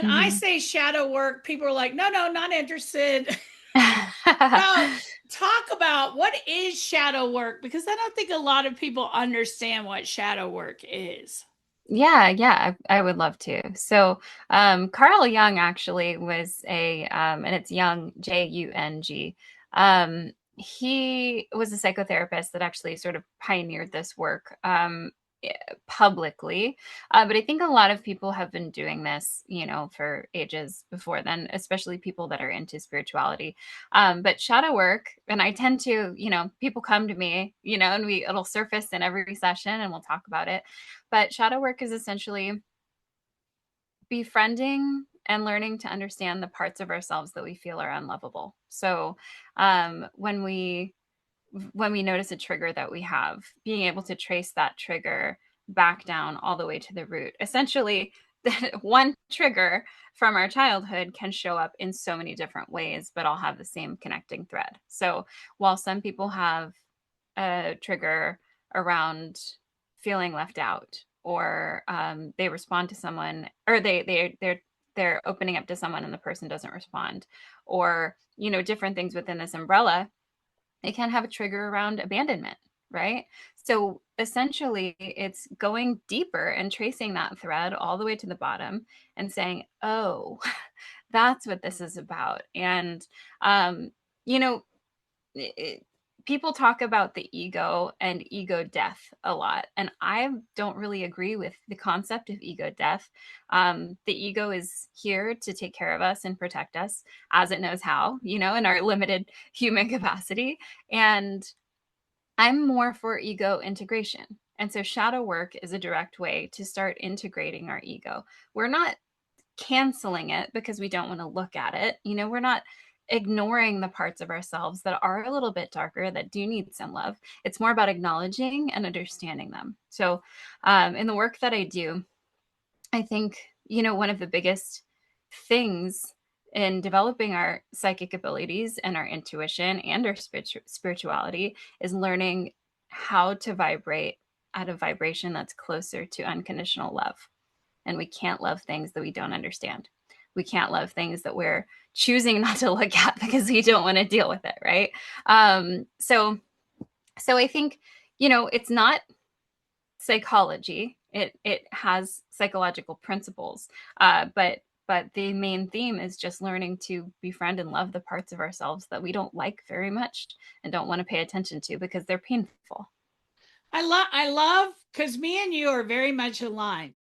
when I Mhm. say shadow work, people are like, no, no, not interested. So, talk about what is shadow work because I don't think a lot of people understand what shadow work is. Yeah, I would love to. So, Carl Jung actually was and it's Jung, Jung. He was a psychotherapist that actually sort of pioneered this work eh, publicly. But I think a lot of people have been doing this, for ages before then, especially people that are into spirituality. But shadow work, and I tend to, people come to me, and it'll surface in every session and we'll talk about it. But shadow work is essentially befriending and learning to understand the parts of ourselves that we feel are unlovable. So when we notice a trigger that we have, being able to trace that trigger back down all the way to the root. Essentially, one trigger from our childhood can show up in so many different ways, but all have the same connecting thread. So while some people have a trigger around feeling left out, or they respond to someone, or they're opening up to someone and the person doesn't respond, or different things within this umbrella, it can have a trigger around abandonment, right? So essentially, it's going deeper and tracing that thread all the way to the bottom and saying, oh, that's what this is about. And, you know, it, people talk about the ego and ego death a lot. And I don't really agree with the concept of ego death. The ego is here to take care of us and protect us as it knows how, in our limited human capacity. And I'm more for ego integration. And so shadow work is a direct way to start integrating our ego. We're not canceling it because we don't want to look at it. We're not ignoring the parts of ourselves that are a little bit darker that do need some love. It's more about acknowledging and understanding them. So, in the work that I do, I think, one of the biggest things in developing our psychic abilities and our intuition and our spirituality is learning how to vibrate at a vibration that's closer to unconditional love. And we can't love things that we don't understand. We can't love things that we're choosing not to look at because we don't want to deal with it, right? So I think, it's not psychology. It has psychological principles, but the main theme is just learning to befriend and love the parts of ourselves that we don't like very much and don't want to pay attention to because they're painful. I love because me and you are very much aligned.